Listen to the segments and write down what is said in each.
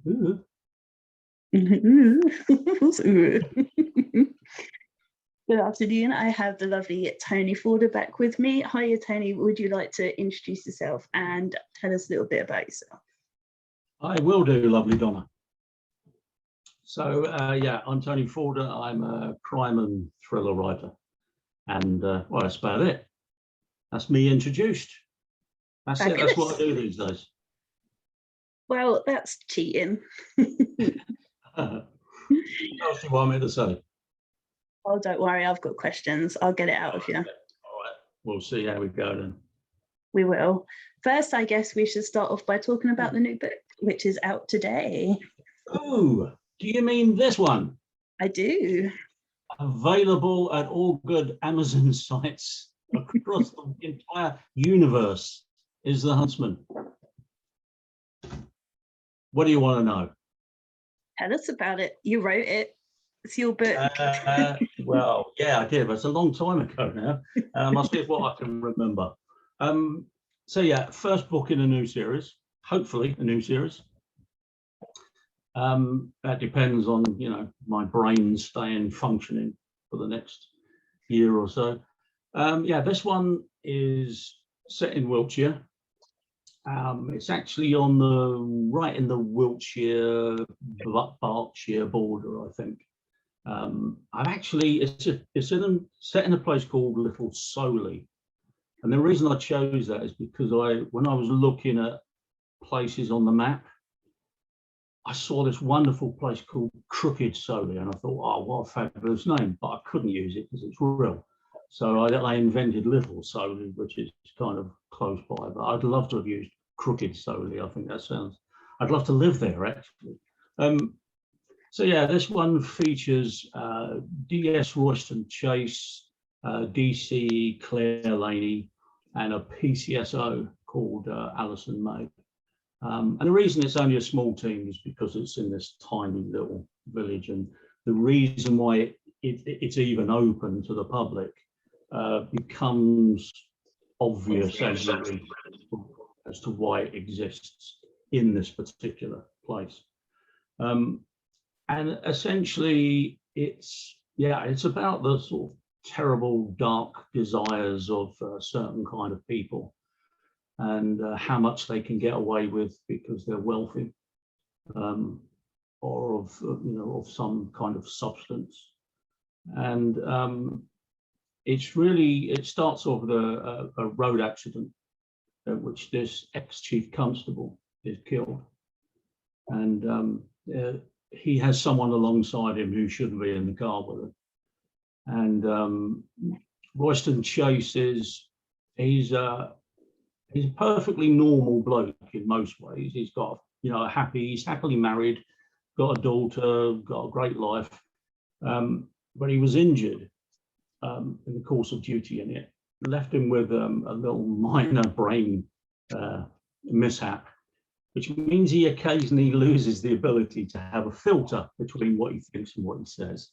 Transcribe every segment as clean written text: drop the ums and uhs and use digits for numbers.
Ooh. Good afternoon. I have the lovely Tony Forder back with me. Hiya, Tony. Would you like to introduce yourself and tell us a little bit about yourself? I will do, lovely Donna. So, yeah, I'm Tony Forder. I'm a crime and thriller writer. And, well, that's about it. That's me introduced. That's it. That's what I do these days. Well, that's cheating. What else do you want me to say? Oh, don't worry. I've got questions. I'll get it out of you. All right. We'll see how we go then. We will. First, I guess we should start off by talking about the new book, which is out today. Oh, do you mean this one? I do. Available at all good Amazon sites across the entire universe is The Huntsman. What do you want to know? Tell us about it. You wrote it. It's your book. Well, yeah, I did, but it's a long time ago now. I'll see what I can remember. So yeah, first book in a new series, hopefully a new series. That depends on, you know, my brain staying functioning for the next year or so. Yeah, this one is set in Wiltshire. It's actually on right in the Wiltshire Berkshire border, I think. It's set in a place called Little Soley, and the reason I chose that is because when I was looking at places on the map, I saw this wonderful place called Crooked Soley, and I thought, oh, what a fabulous name! But I couldn't use it because it's real, so I invented Little Soley, which is kind of close by. But I'd love to have used Crooked Soley. I think that sounds. I'd love to live there actually. So yeah, this one features D.S. Royston Chase, D.C. Claire Laney, and a PCSO called Alison May. And the reason it's only a small team is because it's in this tiny little village, and the reason why it's even open to the public becomes obvious as you read as to why it exists in this particular place. And essentially, it's about the sort of terrible, dark desires of certain kind of people, and how much they can get away with because they're wealthy, or of some kind of substance. And it starts off with a road accident in which this ex-chief constable is killed, and he has someone alongside him who shouldn't be in the car with him. And Royston Chase he's a perfectly normal bloke in most ways. He's got, he's happily married, got a daughter, got a great life. But he was injured in the course of duty, and it left him with a little minor brain mishap, which means he occasionally loses the ability to have a filter between what he thinks and what he says.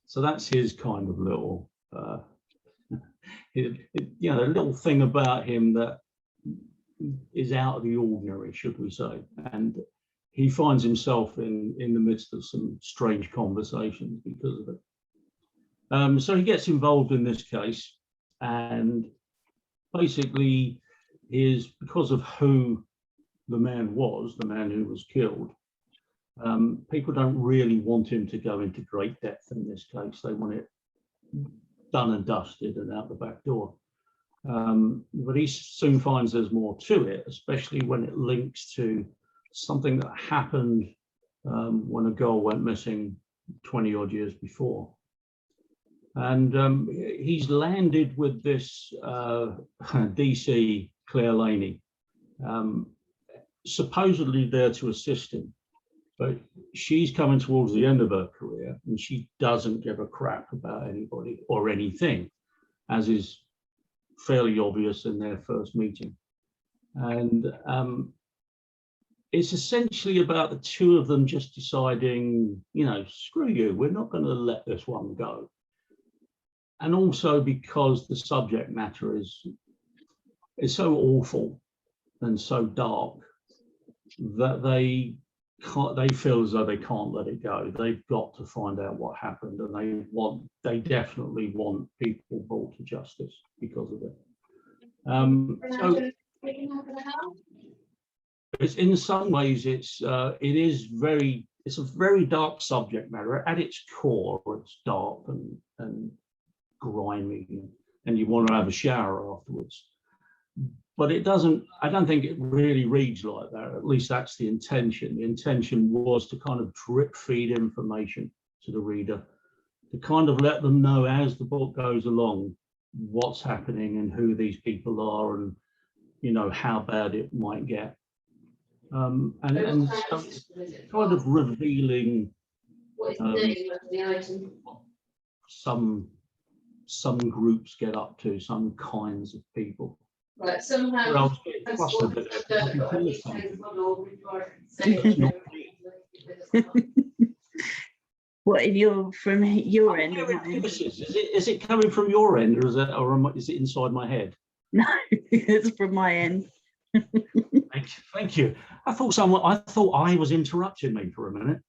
So that's his kind of little, a little thing about him that is out of the ordinary, should we say. And he finds himself in the midst of some strange conversations because of it. So he gets involved in this case, and basically because of who the man who was killed, people don't really want him to go into great depth in this case. They want it done and dusted and out the back door. But he soon finds there's more to it, especially when it links to something that happened when a girl went missing 20 odd years before. And he's landed with this DC Claire Laney, supposedly there to assist him, but she's coming towards the end of her career and she doesn't give a crap about anybody or anything, as is fairly obvious in their first meeting. And it's essentially about the two of them just deciding, screw you, we're not going to let this one go. And also because the subject matter is so awful and so dark that they they feel as though they can't let it go. They've got to find out what happened, and they definitely want people brought to justice because of it. So it's, in some ways, it's a very dark subject matter. At its core, it's dark and grimy, and you want to have a shower afterwards. But it doesn't, I don't think it really reads like that. At least that's the intention. The intention was to kind of drip feed information to the reader, to kind of let them know as the book goes along what's happening and who these people are, and, you know, how bad it might get. And so it's kind of revealing some groups get up to, some kinds of people. Right, somehow. Well, What, in your, from your end? Or mine? Is it coming from your end, or is it inside my head? No, it's from my end. Thank you. I thought I was interrupting me for a minute.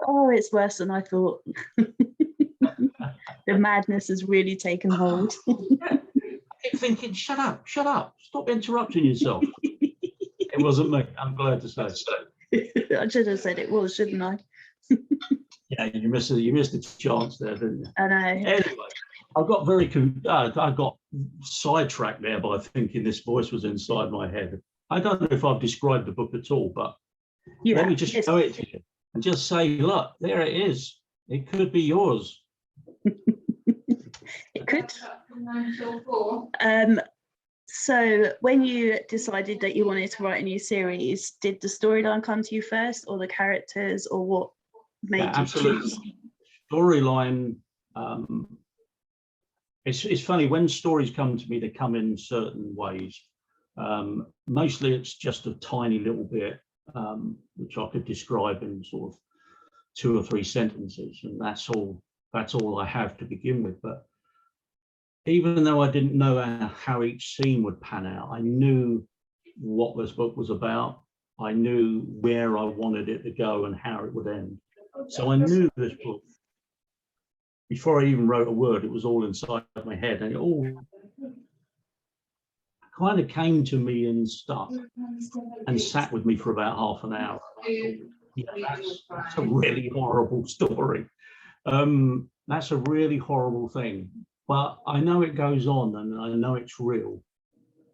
Oh, it's worse than I thought. The madness has really taken hold. I keep thinking, shut up, stop interrupting yourself. It wasn't me, I'm glad to say. I should have said it was, shouldn't I? Yeah, you missed a chance there, didn't you? I know. Anyway, I got sidetracked there by thinking this voice was inside my head. I don't know if I've described the book at all, but let me just show it to you and just say, look, there it is. It could be yours. It could. So when you decided that you wanted to write a new series, did the storyline come to you first, or the characters, or what made you choose? Storyline. It's funny, when stories come to me, they come in certain ways. Mostly it's just a tiny little bit, which I could describe in sort of 2 or 3 sentences, and that's all I have to begin with. But even though I didn't know how each scene would pan out, I knew what this book was about. I knew where I wanted it to go and how it would end. So I knew this book, before I even wrote a word, it was all inside my head, and it all kind of came to me and stuck and sat with me for about half an hour. Yeah, that's a really horrible story. That's a really horrible thing, but I know it goes on and I know it's real.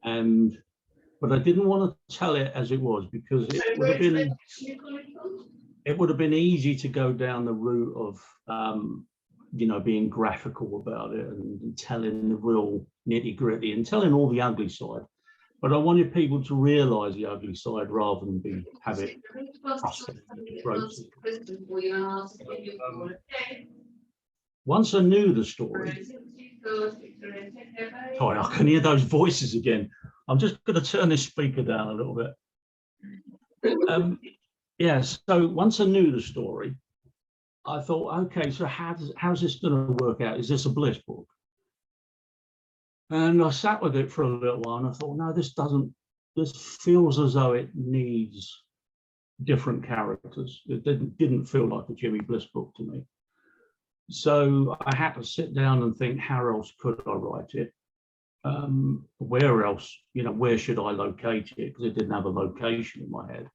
But I didn't want to tell it as it was, because it would have been easy to go down the route of being graphical about it and telling the real nitty-gritty and telling all the ugly side. But I wanted people to realise the ugly side rather than have it thrust in their throats. Once I knew the story, sorry, I can hear those voices again. I'm just going to turn this speaker down a little bit. So once I knew the story, I thought, okay, so how's this going to work out? Is this a Bliss book? And I sat with it for a little while, and I thought, no, this feels as though it needs different characters. It didn't feel like a Jimmy Bliss book to me. So I had to sit down and think, how else could I write it? Where else, where should I locate it? Because it didn't have a location in my head.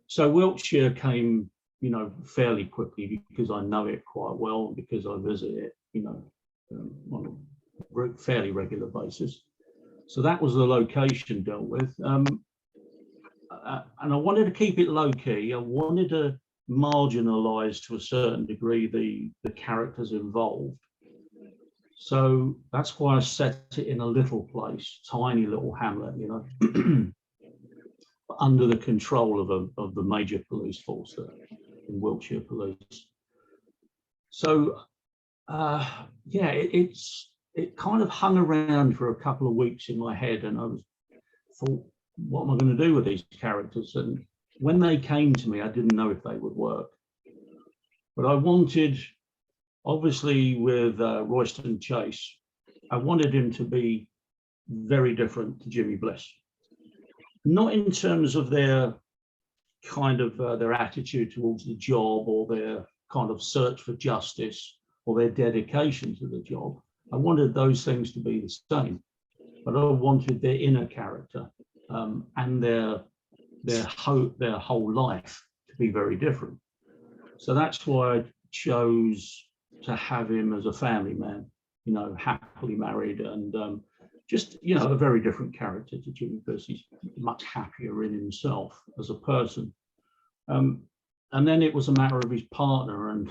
So Wiltshire came, fairly quickly, because I know it quite well, because I visit it, on a fairly regular basis. So that was the location dealt with. And I wanted to keep it low key. I wanted to marginalize to a certain degree the characters involved. So that's why I set it in a little place, tiny little hamlet, under the control of the major police force there in Wiltshire Police. So it kind of hung around for a couple of weeks in my head, and I thought, what am I going to do with these characters? And when they came to me, I didn't know if they would work. But I wanted, obviously with Royston Chase, I wanted him to be very different to Jimmy Bliss. Not in terms of their kind of their attitude towards the job, or their kind of search for justice, or their dedication to the job. I wanted those things to be the same, but I wanted their inner character and their whole life to be very different. So that's why I chose to have him as a family man, you know, happily married, and just, you know, a very different character to Jimmy Bliss. He's much happier in himself as a person. And then it was a matter of his partner, and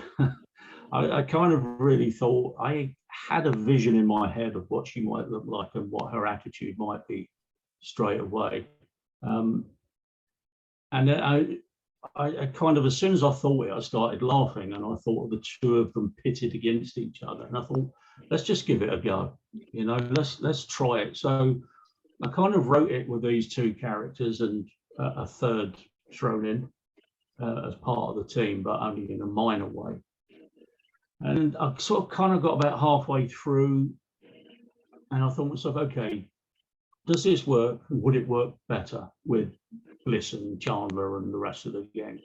I kind of really thought, I had a vision in my head of what she might look like and what her attitude might be straight away. And I kind of, as soon as I thought it, I started laughing, and I thought of the two of them pitted against each other, and I thought, let's just give it a go, you know, let's try it. So I kind of wrote it with these two characters and a third thrown in as part of the team, but only in a minor way. And I sort of kind of got about halfway through, and I thought to myself, okay, does this work? Would it work better with Bliss and Chandler and the rest of the gang?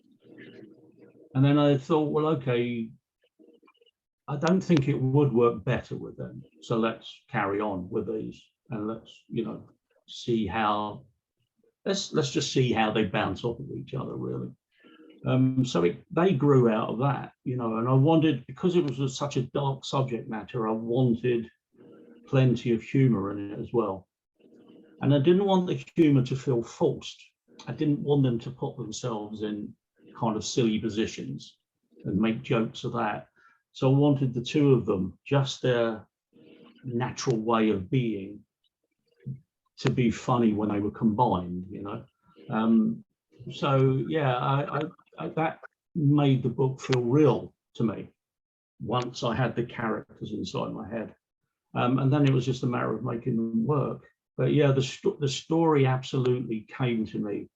And then I thought, well, okay, I don't think it would work better with them. So let's carry on with these, and let's, you know, see how, let's just see how they bounce off of each other, really. So they grew out of that, you know, and I wanted, because it was such a dark subject matter, I wanted plenty of humor in it as well. And I didn't want the humor to feel forced. I didn't want them to put themselves in kind of silly positions and make jokes of that. So I wanted the two of them, just their natural way of being, to be funny when they were combined, you know. So yeah, that made the book feel real to me once I had the characters inside my head. And then it was just a matter of making them work. But yeah, the story absolutely came to me,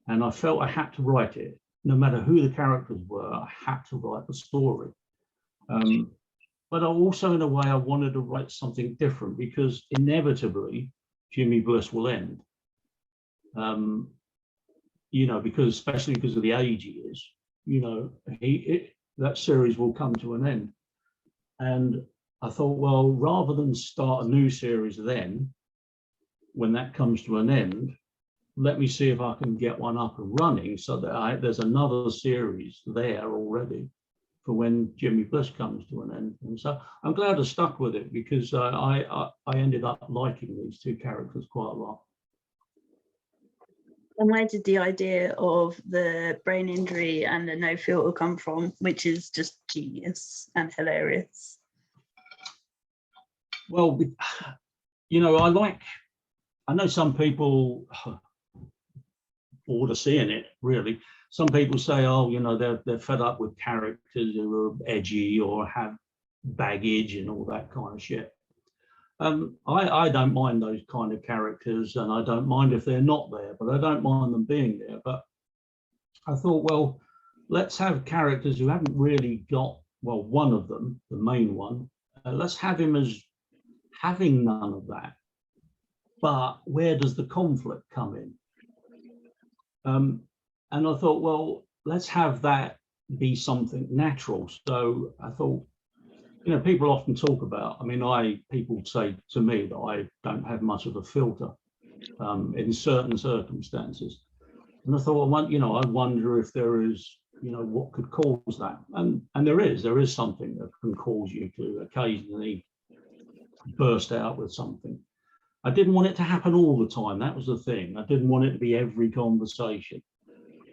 and I felt I had to write it. No matter who the characters were, I had to write the story. But also, in a way, I wanted to write something different, because inevitably Jimmy Bliss will end. You know, because especially because of the age he is, you know, that series will come to an end. And I thought, well, rather than start a new series then, when that comes to an end, let me see if I can get one up and running, so that there's another series there already for when Jimmy Bliss comes to an end. And so I'm glad I stuck with it, because I ended up liking these two characters quite a lot. And where did the idea of the brain injury and the no filter come from, which is just genius and hilarious? Well, you know, I know some people bored of seeing it, really. Some people say, oh, you know, they're fed up with characters who are edgy or have baggage and all that kind of shit. I don't mind those kind of characters, and I don't mind if they're not there, but I don't mind them being there. But I thought, well, let's have characters who haven't really got, well, one of them, the main one, let's have him as having none of that. But where does the conflict come in? And I thought, well, let's have that be something natural. So I thought, you know, people often talk about, I mean, people say to me that I don't have much of a filter in certain circumstances. And I thought, well, you know, I wonder if there is, you know, what could cause that. And there is something that can cause you to occasionally burst out with something. I didn't want it to happen all the time. That was the thing. I didn't want it to be every conversation.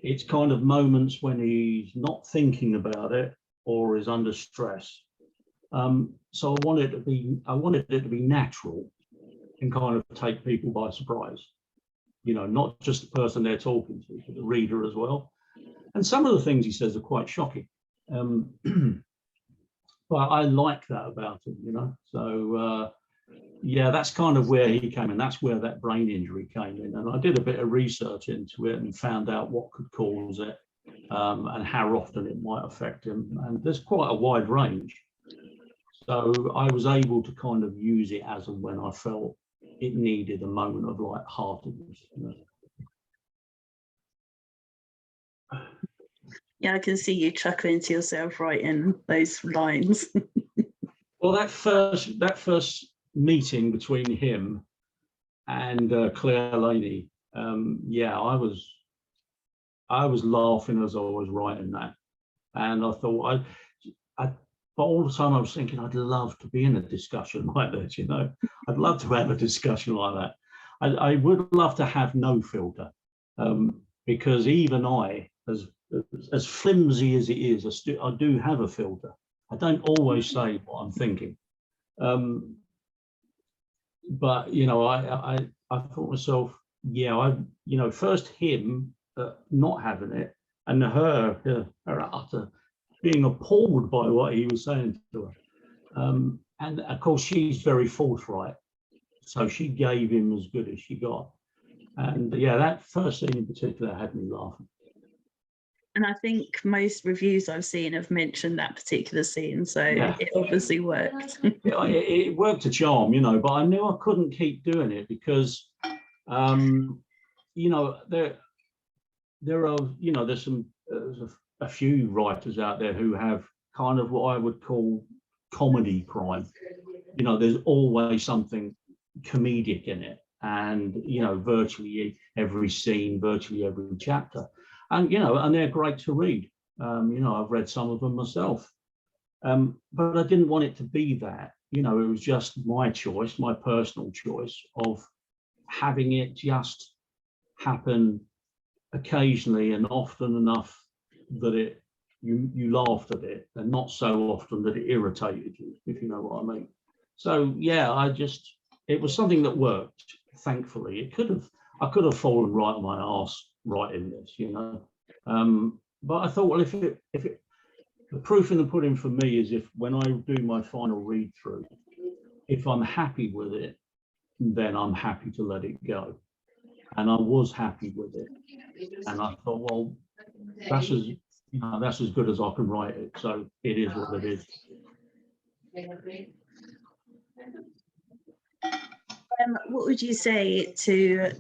It's kind of moments when he's not thinking about it or is under stress. So I wanted it to be natural and kind of take people by surprise. You know, not just the person they're talking to, but the reader as well. And some of the things he says are quite shocking. But I like that about him, you know. So yeah, that's kind of where he came in. That's where that brain injury came in. And I did a bit of research into it and found out what could cause it and how often it might affect him. And there's quite a wide range. So I was able to kind of use it as and when I felt it needed a moment of light-heartedness. You know? Yeah, I can see you chuckling to yourself writing those lines. Well, that first meeting between him and Claire Laney, yeah, I was laughing as I was writing that, and I thought but all the time I was thinking I'd love to be in a discussion like that. You know, I'd love to have a discussion like that. I would love to have no filter, because even I, as flimsy as it is, I do have a filter. I don't always say what I'm thinking. But you know, I thought myself, yeah, first him not having it, and her utter being appalled by what he was saying to her, and of course she's very forthright, so she gave him as good as she got, and yeah, that first scene in particular had me laughing. And I think most reviews I've seen have mentioned that particular scene, so yeah. It obviously worked. it worked a charm, you know, but I knew I couldn't keep doing it because, you know, there are, you know, there's a few writers out there who have kind of what I would call comedy crime. You know, there's always something comedic in it, and you know, virtually every scene, virtually every chapter, and you know, and they're great to read. You know, I've read some of them myself, but I didn't want it to be that. You know, it was just my choice, my personal choice of having it just happen occasionally and often enough that you laughed at it, and not so often that it irritated you, if you know what I mean. So yeah, it was something that worked. Thankfully, I could have fallen right on my arse writing this, you know. But I thought, well, if the proof in the pudding for me is if when I do my final read through, if I'm happy with it, then I'm happy to let it go. And I was happy with it, and I thought, well, that's as good as I can write it. So it is what it is. What would you say to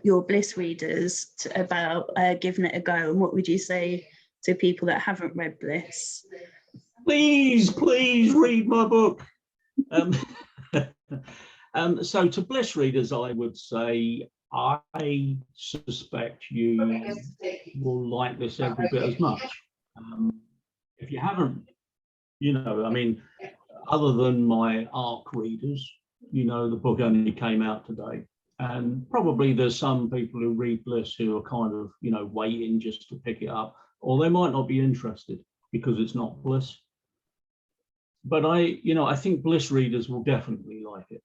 your Bliss readers about giving it a go, and what would you say to people that haven't read Bliss? Please read my book. So to Bliss readers, I would say, I suspect you will like this every bit as much. If you haven't, you know, I mean, other than my ARC readers, you know, the book only came out today. And probably there's some people who read Bliss who are kind of, you know, waiting just to pick it up, or they might not be interested because it's not Bliss. But I think Bliss readers will definitely like it.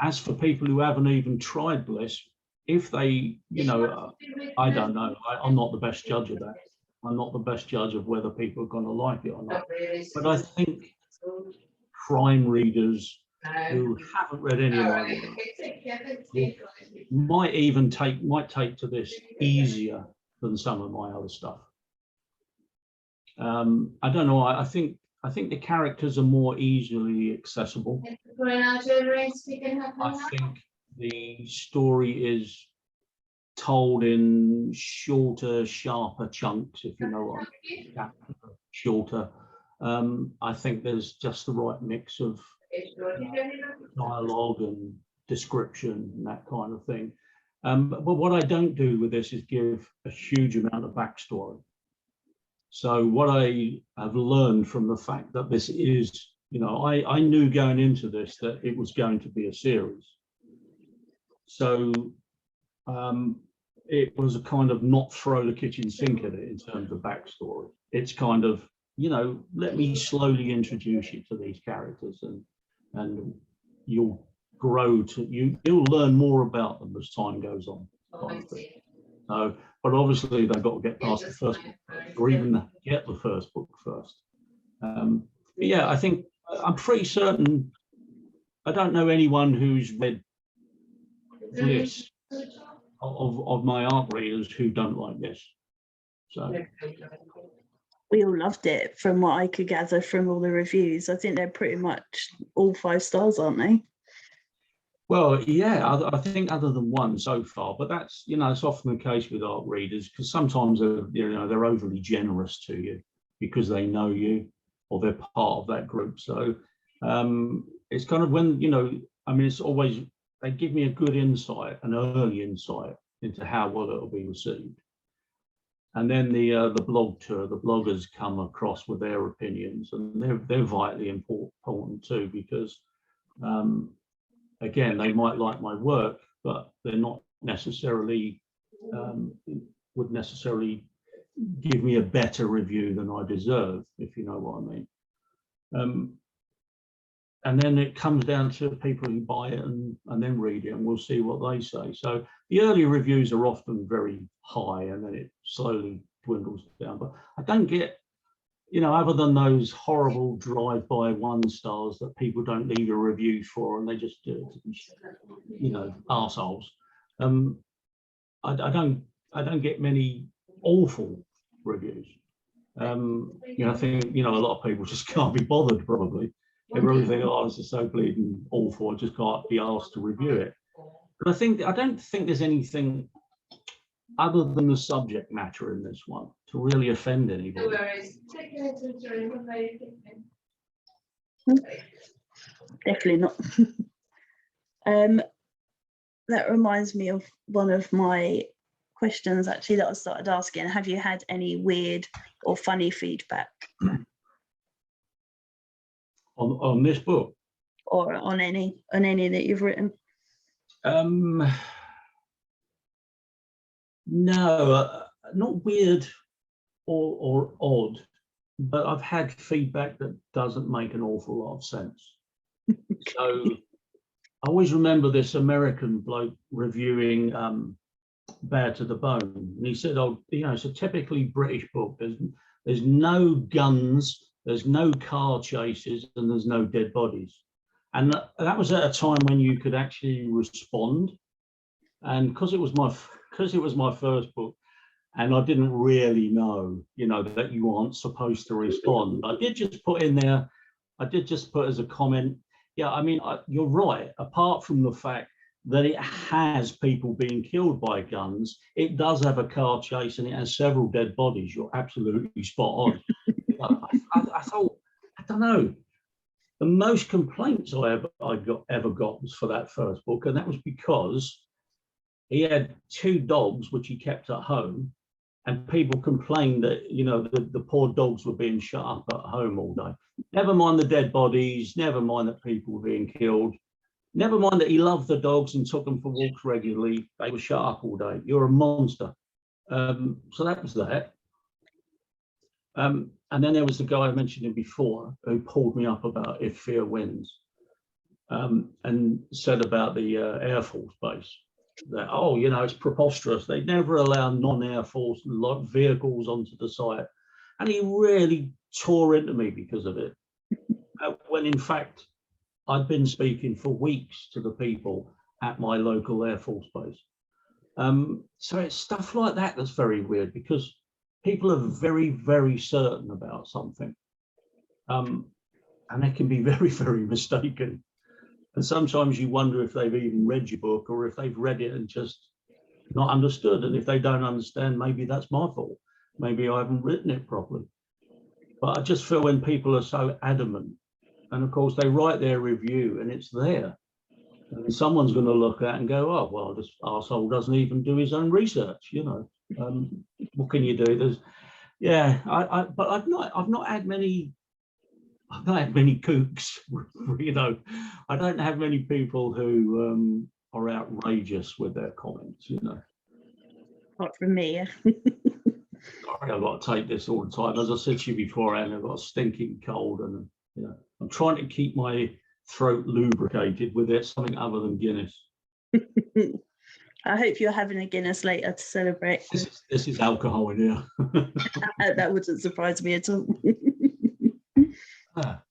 As for people who haven't even tried Bliss, if they, you know, I don't know. I'm not the best judge of that. I'm not the best judge of whether people are going to like it or not. But I think crime readers who haven't read any of my work might take to this easier than some of my other stuff. I don't know. I think the characters are more easily accessible. I think the story is told in shorter, sharper chunks, if you know what I mean. Shorter. I think there's just the right mix of dialogue and description and that kind of thing. But what I don't do with this is give a huge amount of backstory. So what I have learned from the fact that this is, you know, I knew going into this that it was going to be a series. So it was a kind of not throw the kitchen sink at it in terms of backstory. It's kind of, you know, let me slowly introduce you to these characters, and you'll grow to, you'll learn more about them as time goes on. Kind of thing. So, but obviously they've got to get past the first book first, or even get the first book first. Yeah, I think I'm pretty certain. I don't know anyone who's read this of my ARC readers who don't like this. So we all loved it, from what I could gather from all the reviews. I think they're pretty much all 5 stars, aren't they? Well, yeah, I think other than one so far, but that's, it's often the case with art readers because sometimes they're overly generous to you because they know you or they're part of that group. So it's kind of when, I mean, it's always, they give me a good insight, an early insight into how well it'll be received. And then the blog tour, the bloggers come across with their opinions, and they're vitally important too, because again, they might like my work, but they're not necessarily would necessarily give me a better review than I deserve, if you know what I mean. And then it comes down to people who buy it and then read it, and we'll see what they say. So the early reviews are often very high, and then it slowly dwindles down. But I don't get, other than those horrible drive-by 1 stars that people don't leave a review for, and they just do it to be, arseholes. I don't get many awful reviews. I think, a lot of people just can't be bothered probably. They really think, oh, this is so bleeding awful, I just can't be asked to review it. But I don't think there's anything other than the subject matter in this one to really offend anybody. Definitely not. That reminds me of one of my questions actually that I started asking. Have you had any weird or funny feedback On this book? or on any that you've written? No, not weird or odd, but I've had feedback that doesn't make an awful lot of sense. So I always remember this American bloke reviewing Bare to the Bone, and he said, "Oh, it's a typically British book. There's no guns, there's no car chases, and there's no dead bodies." And that was at a time when you could actually respond. And because it was my first book, and I didn't really know, that you aren't supposed to respond, I did just put as a comment, yeah, I mean, you're right. Apart from the fact that it has people being killed by guns, it does have a car chase and it has several dead bodies. You're absolutely spot on. I thought, I don't know. The most complaints I ever got was for that first book, and that was because he had 2 dogs which he kept at home, and people complained that the poor dogs were being shut up at home all day. Never mind the dead bodies, never mind that people were being killed, never mind that he loved the dogs and took them for walks regularly. They were shut up all day. You're a monster. So that was that. And then there was the guy I mentioned him before who pulled me up about If Fear Wins, and said about the Air Force Base that, oh, it's preposterous. They never allow non-Air Force vehicles onto the site. And he really tore into me because of it. When in fact, I'd been speaking for weeks to the people at my local Air Force Base. So it's stuff like that that's very weird, because people are very, very certain about something. And they can be very, very mistaken. And sometimes you wonder if they've even read your book, or if they've read it and just not understood. And if they don't understand, maybe that's my fault. Maybe I haven't written it properly. But I just feel when people are so adamant, and of course they write their review and it's there, and someone's going to look at it and go, oh, well, this arsehole doesn't even do his own research, what can you do? But I've not had many kooks, I don't have many people who are outrageous with their comments, Apart from me. Sorry, I've got to take this all the time. As I said to you beforehand, I've got a stinking cold, and I'm trying to keep my throat lubricated with something other than Guinness. I hope you're having a Guinness later to celebrate. This is alcohol in here. That wouldn't surprise me at all. Ah.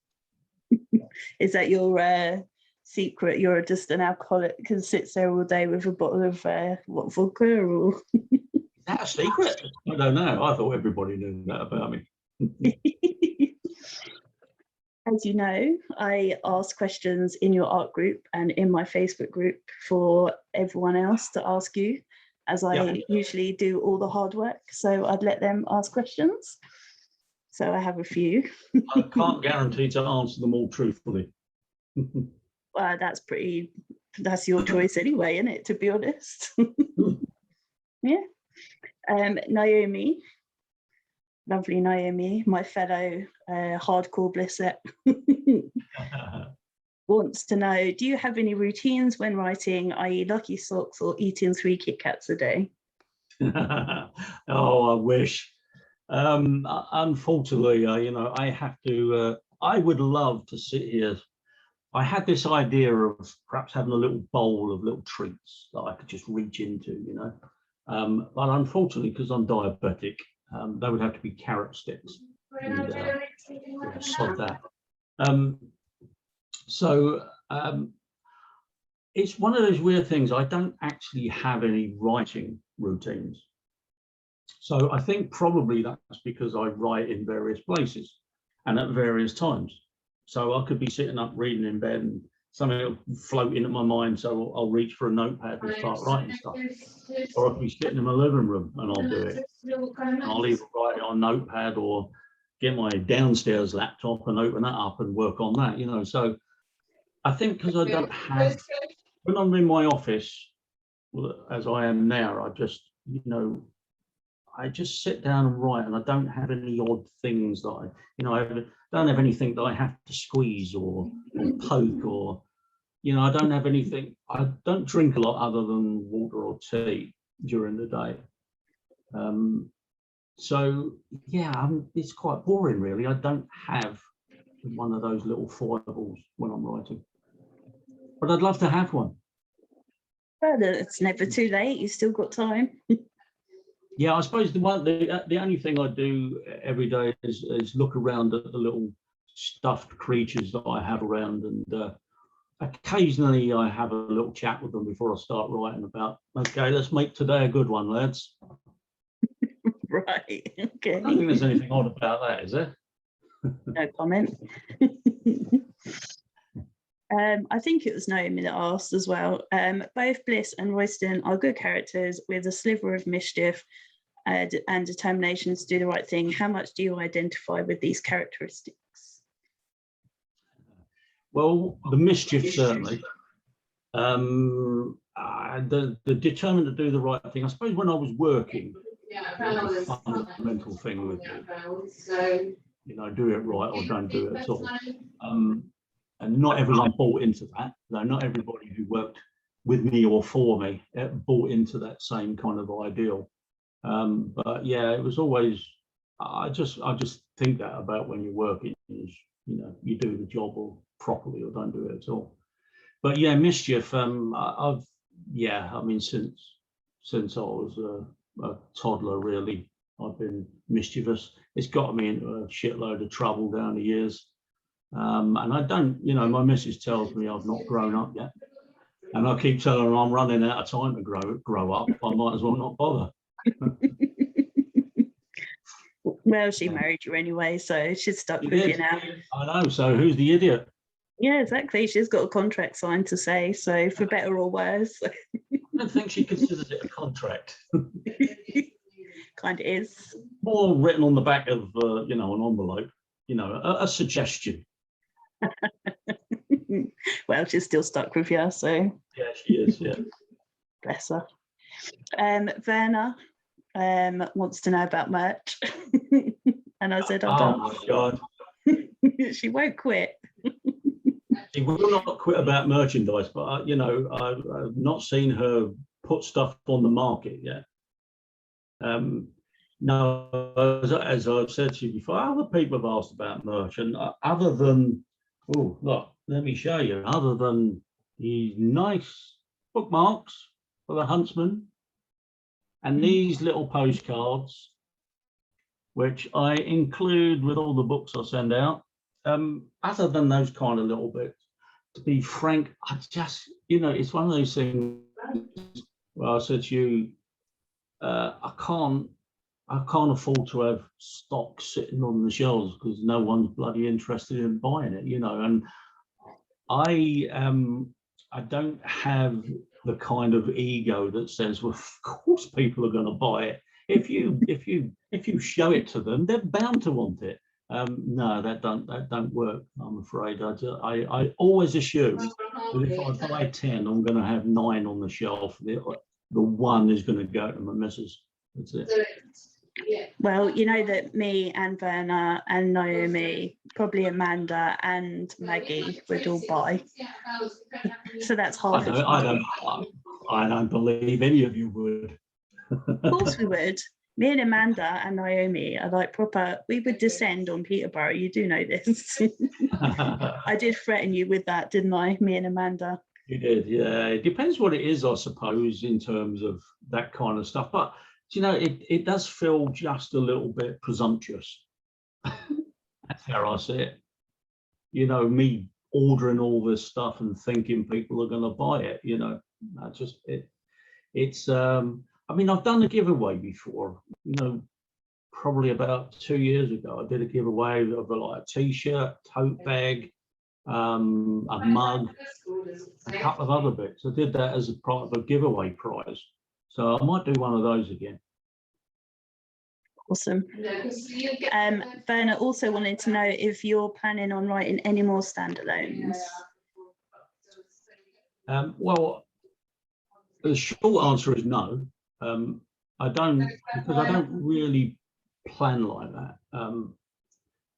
Is that your secret? You're just an alcoholic who sits there all day with a bottle of vodka, or? Is that a secret? I don't know. I thought everybody knew that about me. as you know, I ask questions in your art group and in my Facebook group for everyone else to ask you, as I usually do all the hard work. So I'd let them ask questions. So I have a few. I can't guarantee to answer them all truthfully. That's your choice anyway, isn't it, to be honest? Yeah. Naomi, lovely Naomi, my fellow hardcore blisset, wants to know, do you have any routines when writing, i.e. lucky socks or eating 3 Kit Kats a day? Oh, I wish. Unfortunately, I have to, I would love to sit here. I had this idea of perhaps having a little bowl of little treats that I could just reach into, but unfortunately, because I'm diabetic, they would have to be carrot sticks. And, sod that. It's one of those weird things. I don't actually have any writing routines. So I think probably that's because I write in various places and at various times. So I could be sitting up reading in bed and something will float into my mind. So I'll reach for a notepad and start writing stuff. Or I could be sitting in my living room and I'll do it. And I'll either write it on notepad or get my downstairs laptop and open that up and work on that, So I think because I don't have, when I'm in my office, as I am now, I just sit down and write, and I don't have any odd things that I don't have anything that I have to squeeze or poke or, I don't have anything. I don't drink a lot other than water or tea during the day. So yeah, it's quite boring really. I don't have one of those little foibles when I'm writing, but I'd love to have one. Well, it's never too late. You've still got time. Yeah, I suppose the only thing I do every day is look around at the little stuffed creatures that I have around, and occasionally I have a little chat with them before I start writing about, okay, let's make today a good one, lads. Right, okay. I don't think there's anything odd about that, is there? No comment. I think it was Naomi that asked as well. Both Bliss and Royston are good characters with a sliver of mischief and determination to do the right thing. How much do you identify with these characteristics? Well, the mischief certainly. The determined to do the right thing. I suppose when I was working, the fundamental thing with me, do it right or don't do it at all. And not everyone bought into that. No, not everybody who worked with me or for me bought into that same kind of ideal. But yeah, it was always, I just think that about when you're working is, you do the job or properly or don't do it at all. But yeah, mischief, since I was a toddler, really, I've been mischievous. It's got me into a shitload of trouble down the years. And I don't, my missus tells me I've not grown up yet. And I keep telling her I'm running out of time to grow up. I might as well not bother. Well, she married you anyway, so she's stuck with you now. I know, so who's the idiot? Yeah, exactly. She's got a contract signed to say, so for better or worse. I don't think she considers it a contract. Kind of is. More written on the back of, an envelope, a suggestion. Well, she's still stuck with you, so. Yeah, she is, yeah. Bless her. Werner wants to know about merch. And I said, oh my God. She won't quit. She will not quit about merchandise, but I've not seen her put stuff on the market yet. No, as I've said to you before, other people have asked about merch, and other than, oh look, let me show you. Other than these nice bookmarks for the Huntsman, and these little postcards, which I include with all the books I send out. Other than those kind of little bits, to be frank, I just, it's one of those things where I said to you, I I can't afford to have stock sitting on the shelves because no one's bloody interested in buying it, you know. And I don't have the kind of ego that says, well, of course people are going to buy it. If you show it to them, they're bound to want it. No, that don't work, I'm afraid. I always assume that if I buy 10, I'm going to have 9 on the shelf. The one is going to go to my missus. That's it. Well, you know that me and Werner and Naomi, probably Amanda and Maggie would all buy. So that's half. I don't believe any of you would. Of course we would. Me and Amanda and Naomi are like proper, we would descend on Peterborough. You do know this. I did threaten you with that, didn't I? Me and Amanda. You did, yeah. It depends what it is, I suppose, in terms of that kind of stuff. But, you know, it does feel just a little bit presumptuous. That's how I see it. You know, me ordering all this stuff and thinking people are going to buy it, you know, I mean, I've done a giveaway before, you know, probably about 2 years ago. I did a giveaway of like a t-shirt, tote bag, a mug, a couple of other bits. I did that as a part of a giveaway prize. So I might do one of those again. Awesome. Werner also wanted to know if you're planning on writing any more standalones. Well, the short answer is no. I don't, because I don't really plan like that.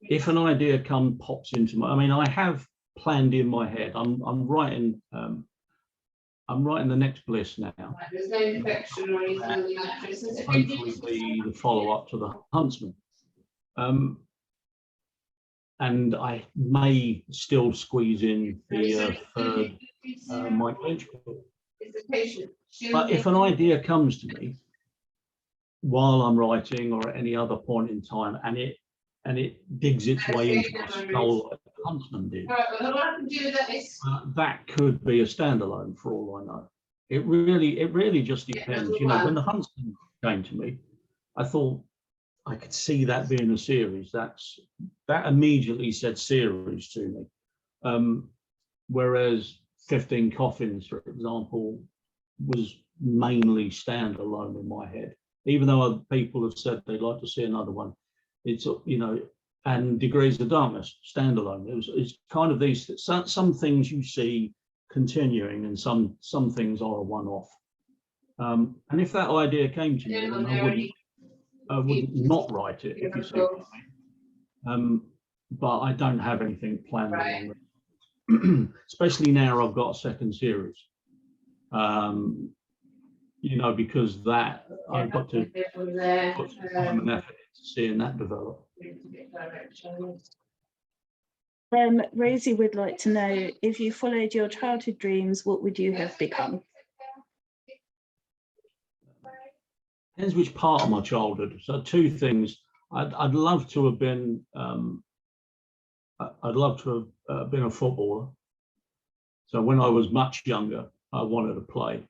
If an idea pops into my, I mean, I have planned in my head. I'm writing the next Bliss now. There's no infection or anything on the mattress. Hopefully the follow-up to the Huntsman. And I may still squeeze in the third Mike Lynch book. But if an idea comes to me while I'm writing or at any other point in time, and it digs its way into my skull like the Huntsman did, that could be a standalone for all I know. It really just depends. You know, when the Huntsman came to me, I thought I could see that being a series. That immediately said series to me. Whereas 15 Coffins, for example, was mainly standalone in my head. Even though other people have said they'd like to see another one, it's, you know, and Degrees of Darkness, standalone. It's kind of these, some things you see continuing and some things are a one-off. And if that idea came to me, then I wouldn't not write it, if you see what I mean. But I don't have anything planned along with. Especially now I've got a second series. You know, because that I've got to put some time and effort into seeing that develop. Rosie would like to know, if you followed your childhood dreams, what would you have become? Depends which part of my childhood. So 2 things. I'd love to have been. I'd love to have been a footballer. So when I was much younger, I wanted to play.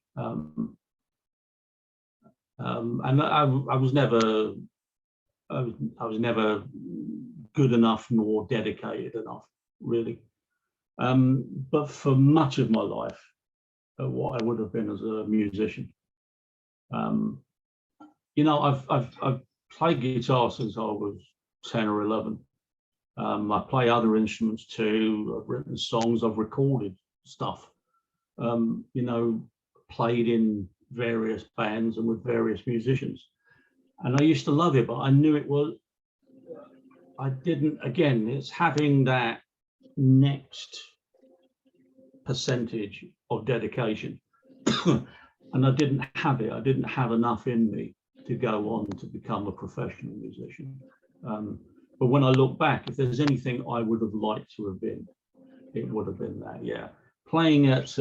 And I was never good enough nor dedicated enough, really. But for much of my life, what I would have been as a musician. You know, I've played guitar since I was 10 or 11. I play other instruments too. I've written songs. I've recorded stuff. You know, played in various bands and with various musicians, and I used to love it, but I knew it was, I didn't, again, it's having that next percentage of dedication. And I didn't have it. I didn't have enough in me to go on to become a professional musician. But when I look back, if there's anything I would have liked to have been, it would have been that, yeah. Playing at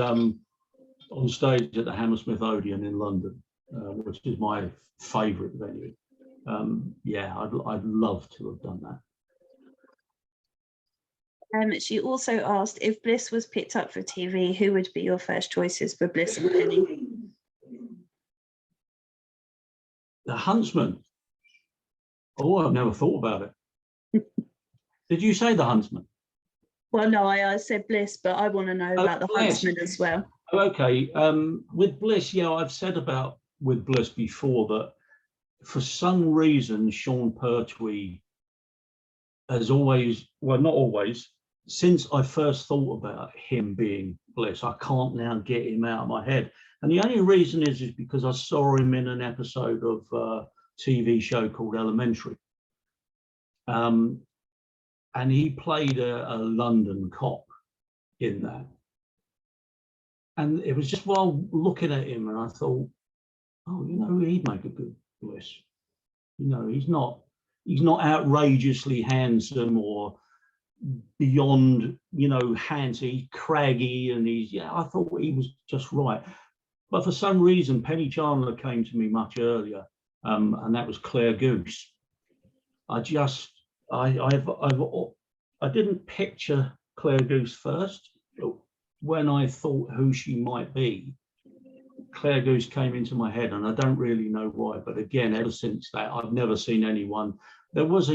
on stage at the Hammersmith Odeon in London, which is my favourite venue. Yeah, I'd love to have done that. She also asked, if Bliss was picked up for TV, who would be your first choices for Bliss and Penny? The Huntsman. Oh, I've never thought about it. Did you say the Huntsman? Well, no, I said Bliss, but I want to know about the Bliss. Huntsman as well. Okay, with Bliss, yeah, I've said about with Bliss before that for some reason Sean Pertwee has always, well, not always, since I first thought about him being Bliss, I can't now get him out of my head. And the only reason is because I saw him in an episode of a TV show called Elementary. And he played a London cop in that. And it was just while looking at him, and I thought, oh, you know, he'd make a good Bliss. You know, he's not outrageously handsome or beyond, you know, handsome. He's craggy, and I thought he was just right. But for some reason, Penny Chandler came to me much earlier, and that was Claire Goose. I didn't picture Claire Goose first. But when I thought who she might be, Claire Goose came into my head, and I don't really know why. But again, ever since that, I've never seen anyone. There was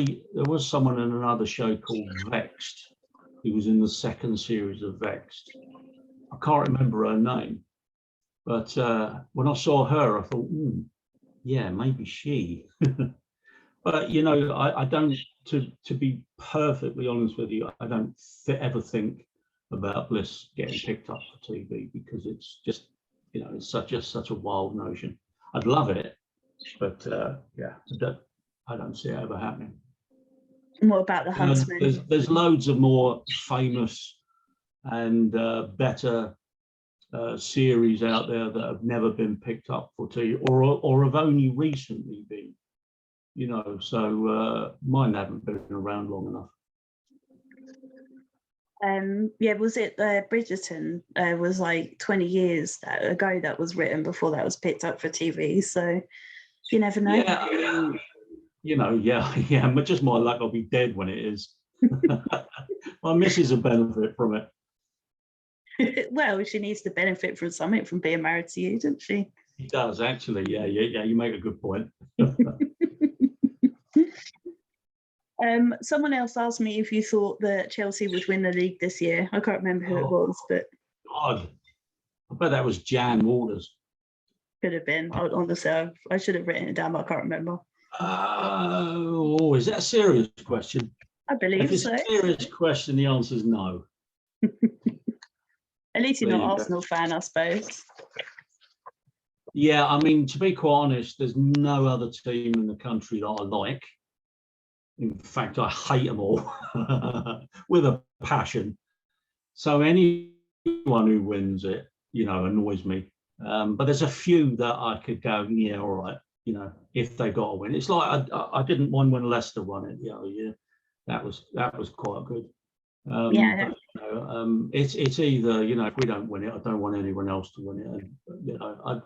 someone in another show called Vexed. He was in the second series of Vexed. I can't remember her name, but when I saw her, I thought, yeah, maybe she. But you know, I don't. To be perfectly honest with you, I don't ever think about Bliss getting picked up for TV because it's just, you know, it's such a wild notion. I'd love it, but yeah, I don't see it ever happening. And what about the Huntsman? There's loads of more famous and better series out there that have never been picked up for TV or have only recently been. You know, so mine haven't been around long enough. Yeah, was it Bridgerton? Was like 20 years ago that was written before that was picked up for TV. So you never know. Yeah, I mean, you know, yeah, but just my luck, I'll be dead when it is. My missus will benefit from it. Well, she needs to benefit from something from being married to you, doesn't she? He does, actually. Yeah, you make a good point. Someone else asked me if you thought that Chelsea would win the league this year. I can't remember who it was, but God, I bet that was Jan Waters. could have been. Honestly, I should have written it down, but I can't remember. Oh, is that a serious question? I believe if it's so. a serious question, the answer is no. At least you're There not you Arsenal fan, I suppose. Yeah, I mean, to be quite honest, there's no other team in the country that I like. In fact, I hate them all with a passion. So anyone who wins it, you know, annoys me. But there's a few that I could go, yeah, all right, you know, if they got to win. It's like I didn't mind when Leicester won it the other year. That was quite good. Yeah. But, you know, it's either, you know, if we don't win it, I don't want anyone else to win it. And, you know,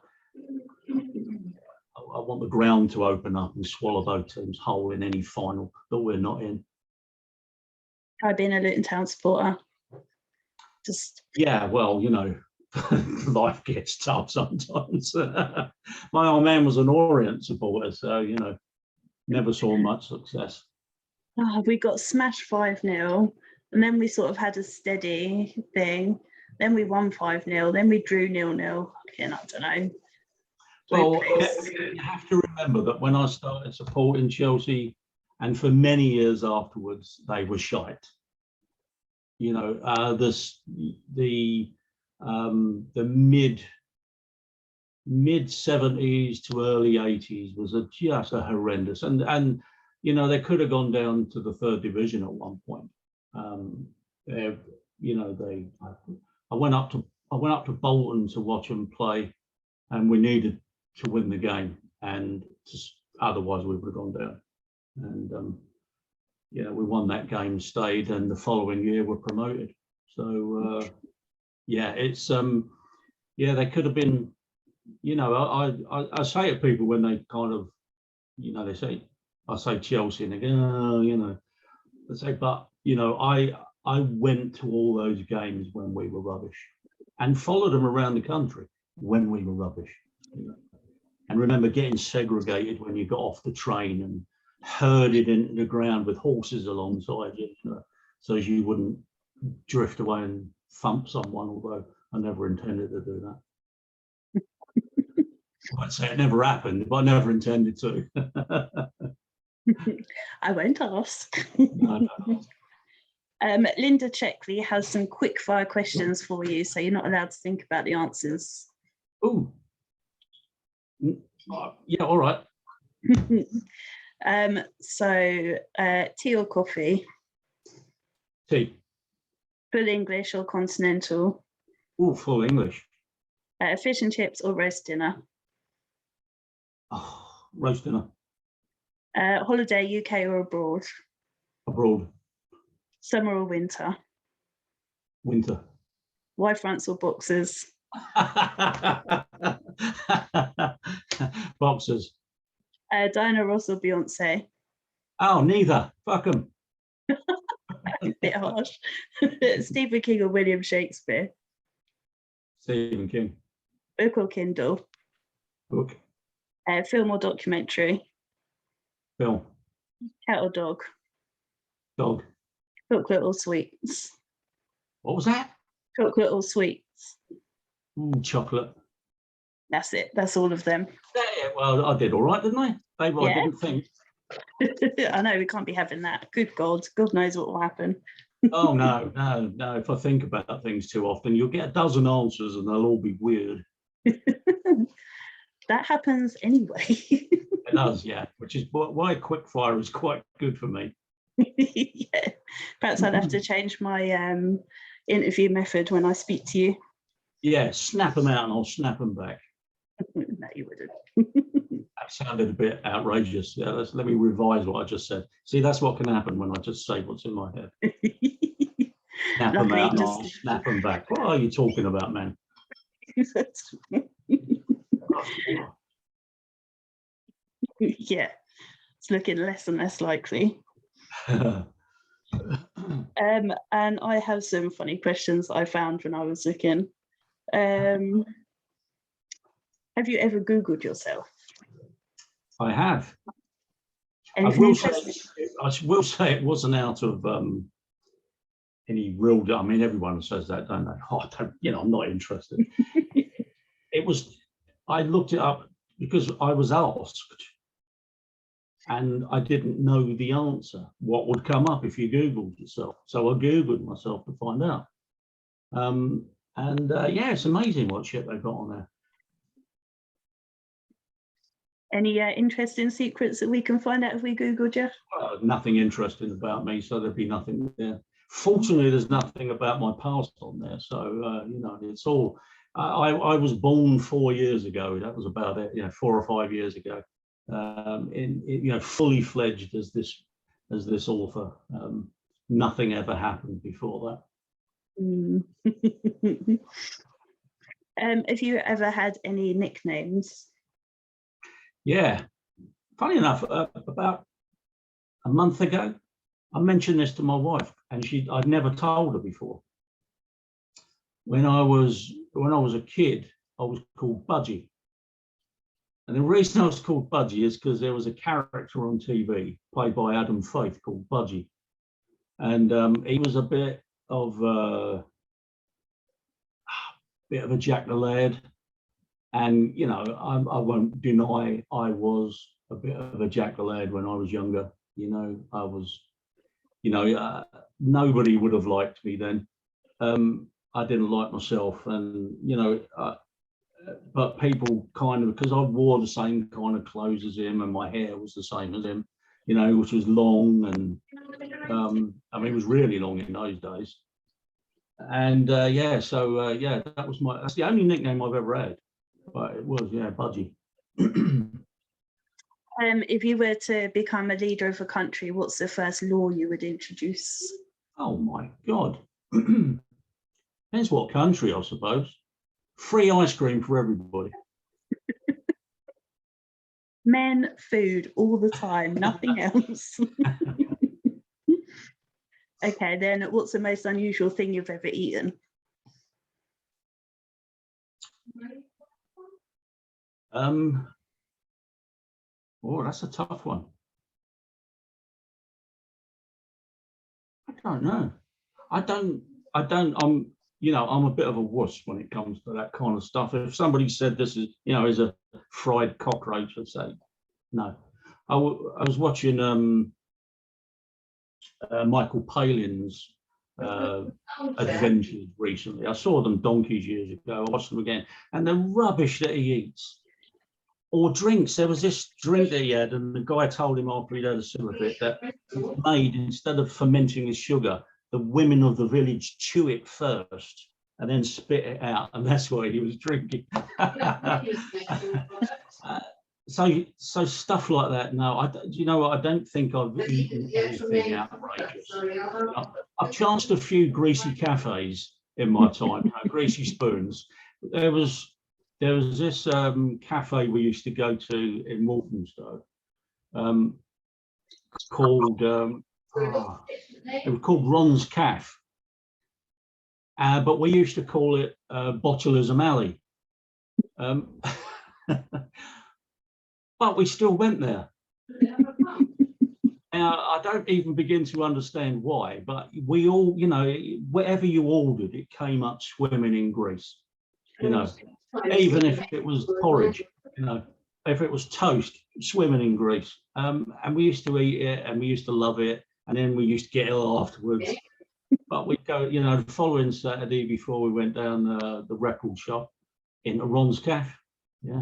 I want the ground to open up and swallow both teams whole in any final that we're not in. I've been a Luton Town supporter. Yeah, well, you know, life gets tough sometimes. My old man was an Orient supporter, so, you know, never saw much success. We got smashed 5-0, and then we sort of had a steady thing. Then we won 5-0, then we drew 0-0. Again, I don't know. Well, you have to remember that when I started supporting Chelsea, and for many years afterwards, they were shite. You know, the mid 70s to early 80s was just a horrendous, and you know, they could have gone down to the third division at one point. You know, I went up to Bolton to watch them play, and we needed to win the game, and just, otherwise we would have gone down. And you know, we won that game, stayed, and the following year were promoted. So yeah, it's yeah, they could have been. You know, I say to people when they kind of, you know, they say, I say Chelsea, and they go, oh, you know, I say, but you know, I went to all those games when we were rubbish, and followed them around the country when we were rubbish. You know? And remember getting segregated when you got off the train, and herded into the ground with horses alongside you, so as you wouldn't drift away and thump someone, although I never intended to do that. I'd say it never happened, but I never intended to. I won't ask. No. Linda Checkley has some quick fire questions for you, so you're not allowed to think about the answers. Oh, yeah, all right. Tea or coffee? Tea. Full English or continental? Oh, full English. Fish and chips or roast dinner? Oh, roast dinner. Holiday, UK or abroad? Abroad. Summer or winter? Winter. Y fronts or boxers? Boxers. Diana Ross or Beyonce? Oh, neither. Fuck them. Bit harsh. Stephen King or William Shakespeare? Stephen King. Book or Kindle? Book. Film or documentary? Film. Cat or dog? Dog. Chocolate or sweets? What was that? Chocolate or sweets? Chocolate. That's it. That's all of them. Yeah, well, I did all right, didn't I? Maybe I didn't think. I know we can't be having that. Good God, God knows what will happen. Oh, no. If I think about things too often, you'll get a dozen answers and they'll all be weird. That happens anyway. It does, yeah, which is why quick fire is quite good for me. Yeah. Perhaps I'd have to change my interview method when I speak to you. Yeah, snap them out and I'll snap them back. No, you wouldn't. That sounded a bit outrageous. Yeah, let me revise what I just said. See, that's what can happen when I just say what's in my head. Snap them Luckily, out and just- I'll snap them back. What are you talking about, man? Yeah, it's looking less and less likely. And I have some funny questions I found when I was looking. Have you ever Googled yourself? I have. I Anything will interesting? say it wasn't out of any real. I mean, everyone says that, don't they? Oh, I'm not interested. It was. I looked it up because I was asked, and I didn't know the answer. What would come up if you Googled yourself? So I Googled myself to find out. Yeah, it's amazing what shit they've got on there. Any interesting secrets that we can find out if we Googled you? Nothing interesting about me, so there'd be nothing there. Fortunately, there's nothing about my past on there, so it's all. I was born 4 years ago. That was about it. 4 or 5 years ago. Fully fledged as this author. Nothing ever happened before that. Have you ever had any nicknames? Yeah, funny enough, about a month ago, I mentioned this to my wife, and I'd never told her before. When I was a kid, I was called Budgie, and the reason I was called Budgie is because there was a character on TV played by Adam Faith called Budgie, and he was a bit of a Jack the Laird. And, I won't deny I was a bit of a Jack the Lad when I was younger. I was, nobody would have liked me then. I didn't like myself. And, but people kind of, because I wore the same kind of clothes as him and my hair was the same as him, which was long. And it was really long in those days. And that's the only nickname I've ever had. But it was, Budgie. If you were to become a leader of a country, what's the first law you would introduce? Oh my God. Depends what country, I suppose. Free ice cream for everybody. Men, food all the time, nothing else. Okay, then what's the most unusual thing you've ever eaten? Oh, that's a tough one. I don't know. I don't, I'm, I'm a bit of a wuss when it comes to that kind of stuff. If somebody said this is, is a fried cockroach, I'd say, no. I was watching Michael Palin's adventures recently. I saw them donkeys years ago. I watched them again, and the rubbish that he eats or drinks. There was this drink that he had, and the guy told him after he'd had a sip of it that it's made, instead of fermenting with sugar, the women of the village chew it first and then spit it out, and that's why he was drinking. So stuff like that. No, you know what? I don't think I've eaten anything outrageous. I've chanced a few greasy cafes in my time, greasy spoons. There was this cafe we used to go to in Walthamstow, called it was called Ron's Caff, but we used to call it Bottlers O'Malley. But we still went there. Now, I don't even begin to understand why, but we all, whatever you ordered, it came up swimming in grease, even if it was porridge, if it was toast, swimming in grease. And we used to eat it and we used to love it. And then we used to get ill afterwards. But we'd go, the following Saturday before we went down the record shop into Ron's Caff. Yeah.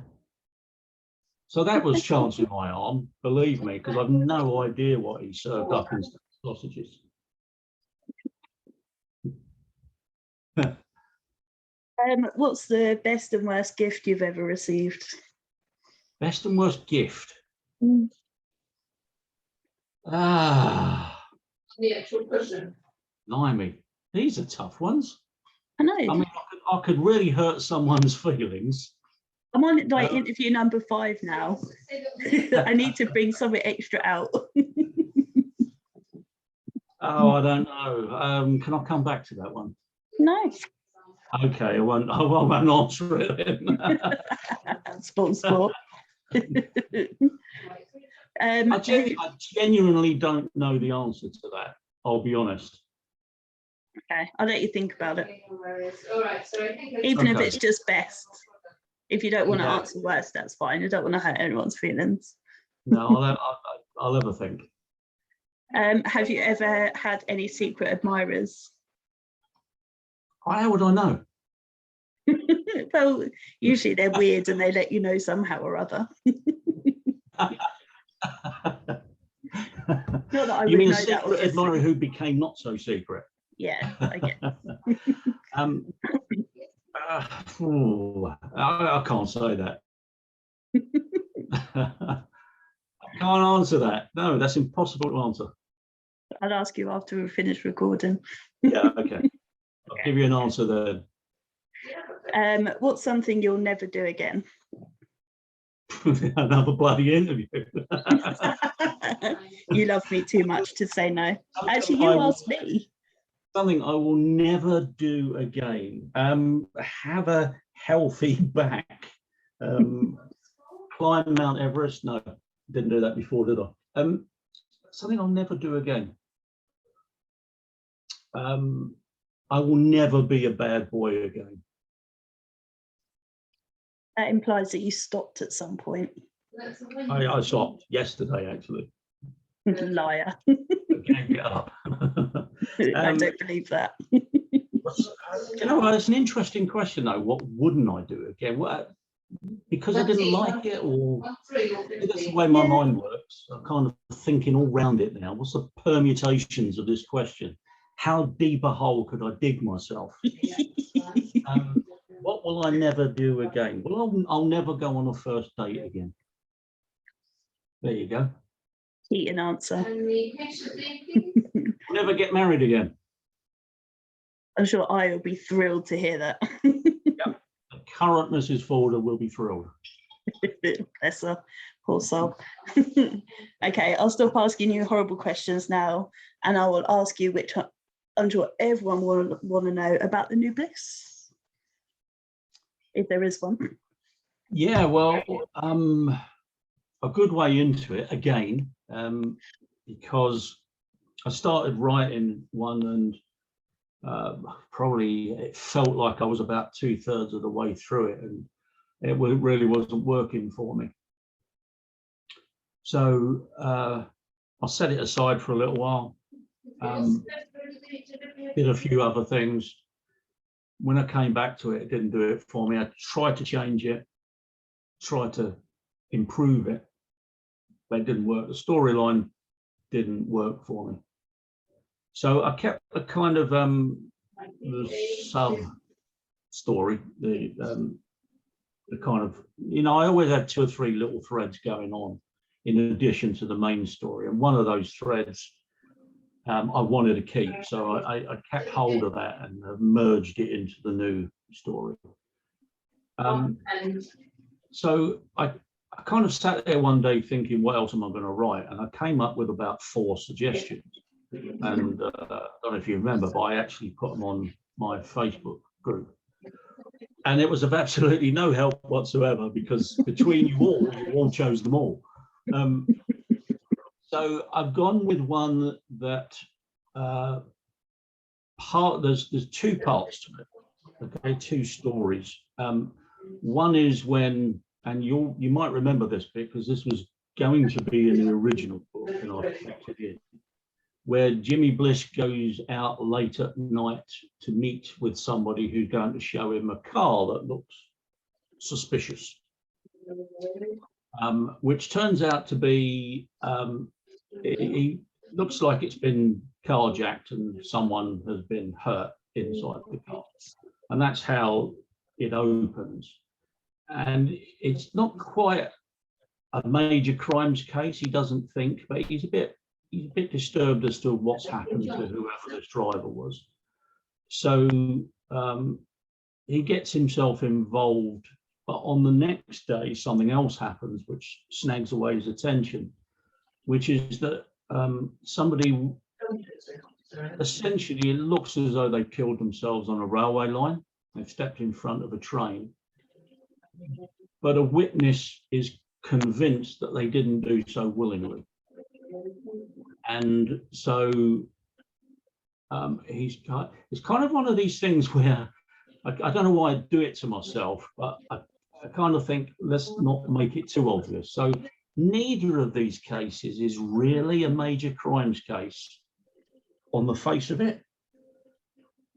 So that was chancing my arm, believe me, because I've no idea what he served up in sausages. What's the best and worst gift you've ever received? Best and worst gift? The actual person. Blimey, these are tough ones. I know. I mean, I could really hurt someone's feelings. I'm on interview number 5 now. I need to bring something extra out. Oh, I don't know. Can I come back to that one? No. Okay, I won't answer it then. Sport. I genuinely don't know the answer to that. I'll be honest. Okay, I'll let you think about it. All right, so I think even if it's just best. If you don't want to answer worst, that's fine. I don't want to hurt anyone's feelings. No, I'll ever think. Have you ever had any secret admirers? How would I know? Well, usually they're weird and they let you know somehow or other. Not that I you mean know a secret admirer who became not so secret? Yeah, I get. I can't say that. I can't answer that. No, that's impossible to answer. I'll ask you after we finish recording. Yeah, okay. I'll give you an answer then. What's something you'll never do again? Another bloody interview. You love me too much to say no. Actually, you asked me. Something I will never do again. Have a healthy back. Climb Mount Everest. No, didn't do that before, did I? Something I'll never do again. I will never be a bad boy again. That implies that you stopped at some point. I stopped yesterday, actually. Liar. Can't get up. I don't believe that. It's an interesting question, though. What wouldn't I do again? Because I didn't like it, or that's the way my mind works. I'm kind of thinking all round it now. What's the permutations of this question? How deep a hole could I dig myself? What will I never do again? Well, I'll never go on a first date again. There you go. Cheating answer. I'll never get married again. I'm sure I will be thrilled to hear that. Yep. The current Mrs. Forder will be thrilled. Bless her, poor soul. Okay, I'll stop asking you horrible questions now, and I will ask you which I'm sure everyone will want to know about the new bliss, if there is one. Yeah, well, a good way into it again, because I started writing one, and probably it felt like I was about 2/3 of the way through it, and it really wasn't working for me. So I set it aside for a little while, did a few other things. When I came back to it, it didn't do it for me. I tried to change it, tried to improve it, but it didn't work. The storyline didn't work for me. So I kept a kind of the sub story, the kind of, you know, I always had 2 or 3 little threads going on in addition to the main story, and one of those threads I wanted to keep, so I kept hold of that and merged it into the new story. So I kind of sat there one day thinking, what else am I going to write? And I came up with about 4 suggestions. And I don't know if you remember, but I actually put them on my Facebook group. And it was of absolutely no help whatsoever, because between you all chose them all. So I've gone with one that there's 2 parts to it, okay, 2 stories. One is when, and you might remember this because this was going to be in the original book, and I kept it in, where Jimmy Bliss goes out late at night to meet with somebody who's going to show him a car that looks suspicious, which turns out to be, it looks like it's been carjacked and someone has been hurt inside the car. And that's how it opens. And it's not quite a major crimes case, he doesn't think, but he's a bit disturbed as to what's happened to whoever this driver was. So he gets himself involved, but on the next day, something else happens which snags away his attention, which is that somebody, essentially, it looks as though they killed themselves on a railway line. They've stepped in front of a train, but a witness is convinced that they didn't do so willingly. And so it's kind of one of these things where I don't know why I do it to myself, but I kind of think, let's not make it too obvious. So neither of these cases is really a major crimes case on the face of it.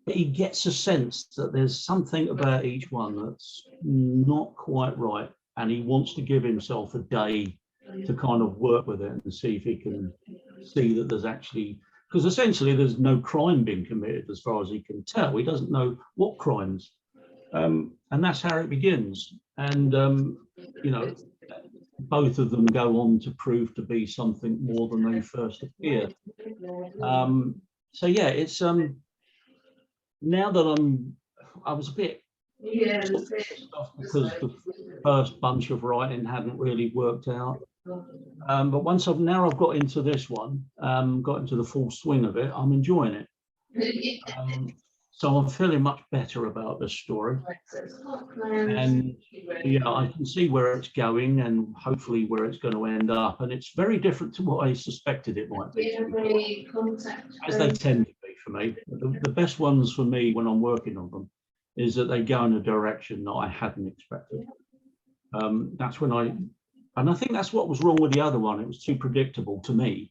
But he gets a sense that there's something about each one that's not quite right, and he wants to give himself a day to kind of work with it and see if he can see that there's actually, because essentially there's no crime being committed as far as he can tell. He doesn't know what crimes, and that's how it begins. And you know, both of them go on to prove to be something more than they first appeared. So yeah, it's now that I was a bit because the first bunch of writing hadn't really worked out. But once I've got into this one, got into the full swing of it, I'm enjoying it. So I'm feeling much better about this story. And yeah, I can see where it's going and hopefully where it's going to end up. And it's very different to what I suspected it might be, as they tend to be for me. The best ones for me when I'm working on them is that they go in a direction that I hadn't expected. That's when I think that's what was wrong with the other one. It was too predictable to me.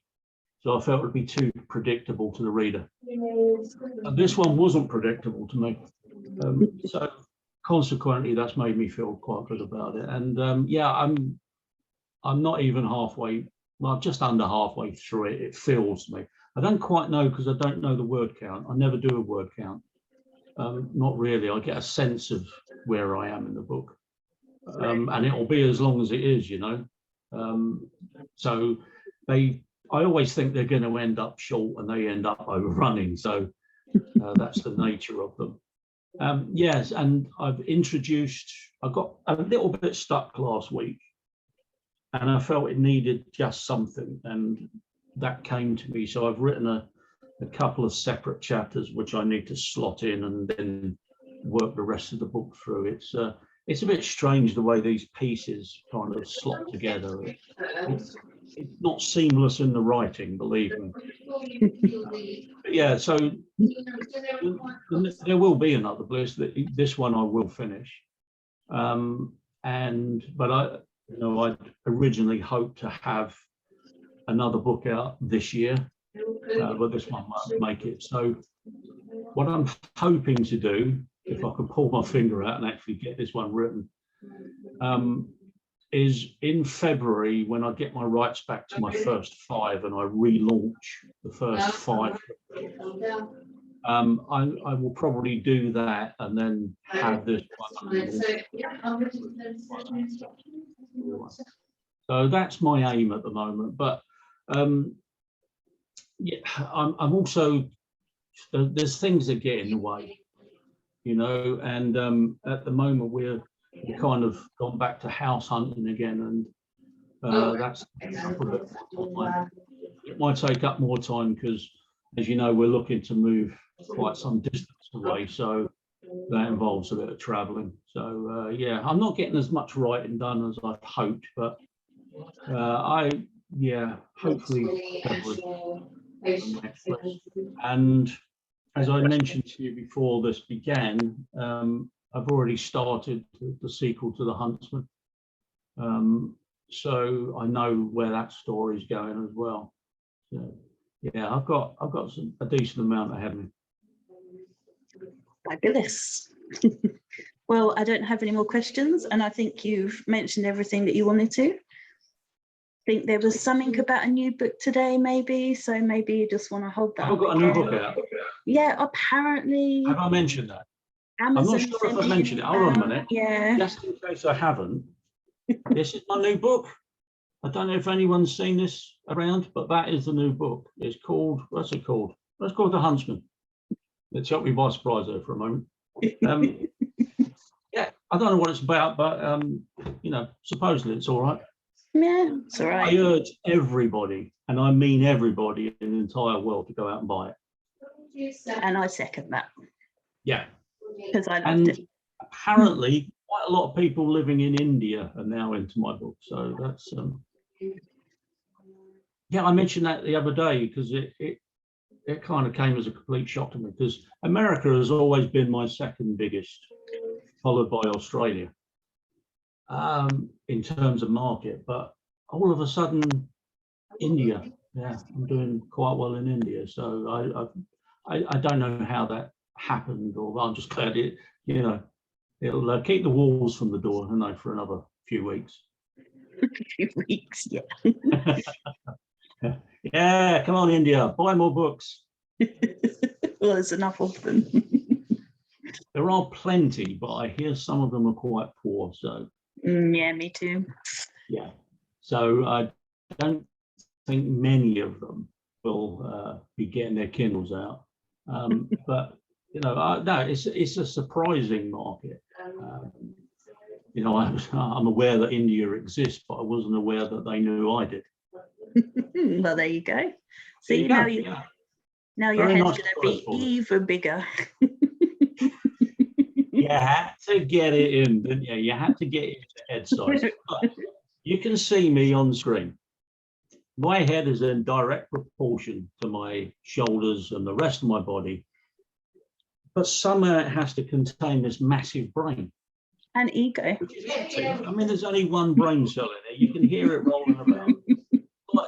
So I felt it would be too predictable to the reader. And this one wasn't predictable to me. So consequently, that's made me feel quite good about it. And yeah, I'm not even halfway, well, just under halfway through it, it feels to me. I don't quite know because I don't know the word count. I never do a word count. Not really. I get a sense of where I am in the book. And it'll be as long as it is, you know. So I always think they're going to end up short and they end up overrunning. So that's the nature of them. Yes, and I got a little bit stuck last week and I felt it needed just something, and that came to me. So I've written a couple of separate chapters which I need to slot in and then work the rest of the book through. It's a bit strange the way these pieces kind of slot together. it's not seamless in the writing, believe me. But yeah, so there will be another Bliss. This one I will finish. But I'd originally hoped to have another book out this year, but this one won't make it. So what I'm hoping to do, if I can pull my finger out and actually get this one written, is in February, when I get my rights back to my first 5 and I relaunch the first 5, I will probably do that and then have this one. So that's my aim at the moment. But yeah, I'm also, there's things that get in the way, and at the moment we're kind of gone back to house hunting again, and that's it might take up more time because, as you know, we're looking to move quite some distance away, so that involves a bit of traveling. So yeah, I'm not getting as much writing done as I'd hoped, but hopefully and as I mentioned to you before this began, I've already started the sequel to The Huntsman, so I know where that story is going as well. So yeah, I've got a decent amount ahead of me. Fabulous. Well, I don't have any more questions, and I think you've mentioned everything that you wanted to. I think there was something about a new book today, maybe, so maybe you just want to hold that. I've got a new book out. Yeah, apparently. Have I mentioned that? Amazon, I'm not sure if I've mentioned it. Hold on a minute. Yeah. Just in case I haven't, this is my new book. I don't know if anyone's seen this around, but that is the new book. It's called, what's it called? It's called The Huntsman. It took me by surprise there for a moment. Yeah, I don't know what it's about, but supposedly it's all right. Yeah, it's all right. I urge everybody, and I mean everybody in the entire world, to go out and buy it. And I second that. Yeah. Because I loved it. Apparently, quite a lot of people living in India are now into my book. So that's, yeah, I mentioned that the other day because it kind of came as a complete shock to me, because America has always been my second biggest, followed by Australia, in terms of market. But all of a sudden, India, yeah, I'm doing quite well in India. So I don't know how that happened, or I'm just glad it'll keep the wolves from the door, for another few weeks. A few weeks, yeah. Yeah, come on, India, buy more books. Well, there's enough of them. There are plenty, but I hear some of them are quite poor. So yeah, me too. Yeah, so I don't think many of them will be getting their Kindles out. But no, it's a surprising market. I'm aware that India exists, but I wasn't aware that they knew I did. Well, there you go. See, now your Very head's nice going to be even bigger. You had to get it in, didn't you? You had to get it to head size. But you can see me on screen. My head is in direct proportion to my shoulders and the rest of my body. But somehow it has to contain this massive brain. And ego. Which is empty. I mean, there's only one brain cell in it. You can hear it rolling about.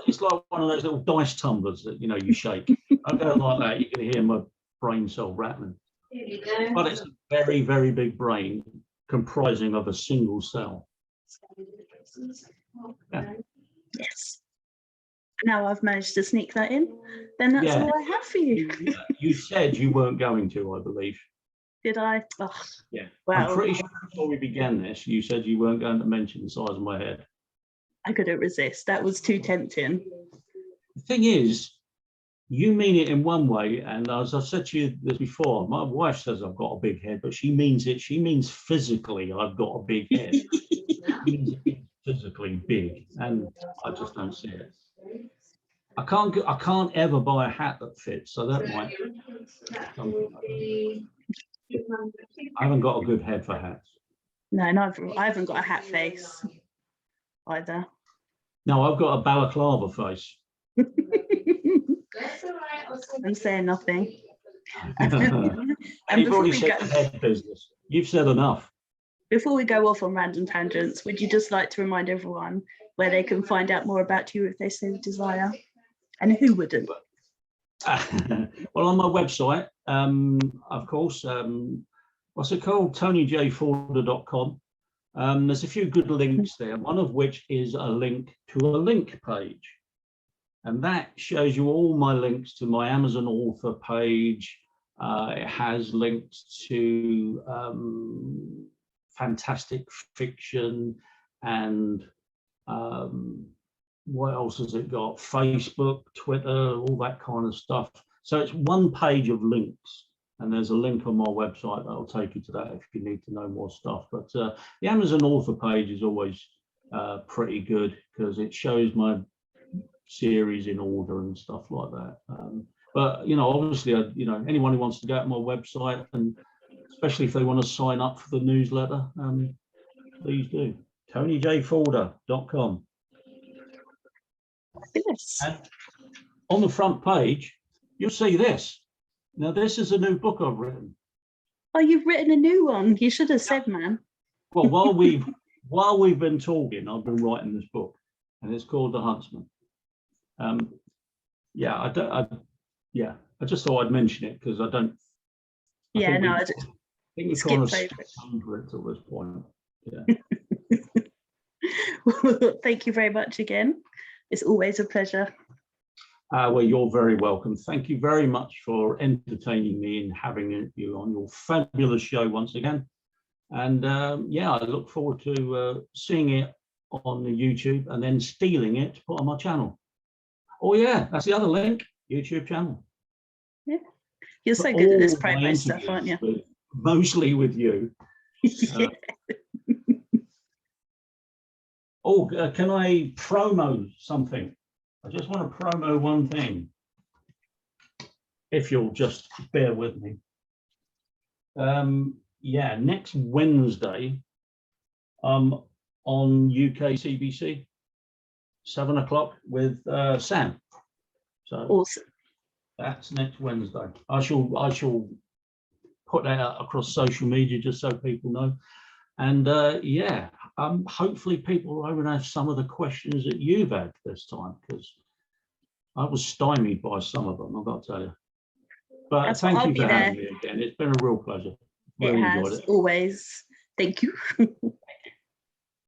It's like one of those little dice tumblers that, you shake. I go like that, you can hear my brain cell rattling. But it's a very, very big brain comprising of a single cell. Yeah. Yes. Now I've managed to sneak that in. Then that's all I have for you. You said you weren't going to, I believe. Did I? Oh, yeah. Well, I'm pretty sure before we began this, you said you weren't going to mention the size of my head. I couldn't resist. That was too tempting. The thing is, you mean it in one way, and as I said to you this before, my wife says I've got a big head, but she means it. She means physically I've got a big head. She means physically big, and I just don't see it. I can't ever buy a hat that fits, so that might. I haven't got a good head for hats. No, I haven't got a hat face either. No, I've got a balaclava face. That's all right. I'll send I'm you saying the- nothing. And And you've before already we said go, the head business. You've said enough. before we go off on random tangents, would you just like to remind everyone where they can find out more about you if they so desire? And who wouldn't? Well, on my website, of course, what's it called? TonyJForder.com. There's a few good links there, one of which is a link to a link page. And that shows you all my links to my Amazon author page. It has links to fantastic fiction and what else has it got? Facebook, Twitter, all that kind of stuff. So it's one page of links, and there's a link on my website that'll take you to that if you need to know more stuff. But the Amazon author page is always pretty good because it shows my series in order and stuff like that. But you know, obviously, you know, anyone who wants to go to my website, and especially if they want to sign up for the newsletter, please do. TonyJForder.com. Yes. And on the front page, you'll see this. Now, this is a new book I've written. Oh, you've written a new one. You should have said, man. Well, while we've been talking, I've been writing this book, and it's called The Huntsman. Yeah, I just thought I'd mention it because I don't. Yeah, no, I think we skipped kind of over skipped under it till this point. Yeah. Thank you very much again. It's always a pleasure. Well, you're very welcome. Thank you very much for entertaining me and having you on your fabulous show once again. And yeah, I look forward to seeing it on the YouTube and then stealing it to put on my channel. Oh yeah, that's the other link, YouTube channel. Yeah, you're so For good at this all my promo stuff, aren't you? interviews mostly with you. Yeah. Oh, can I promo something? I just want to promo one thing, if you'll just bear with me. Yeah, next Wednesday, on UK CBC, 7 o'clock with Sam. So Awesome. that's next Wednesday. I shall put that out across social media just so people know. And yeah, hopefully people won't have some of the questions that you've had this time, because I was stymied by some of them, I've got to tell you. But That's what thank I'll you be for there. having me again. It's been a real pleasure. It Really enjoyed has it. always. Thank you.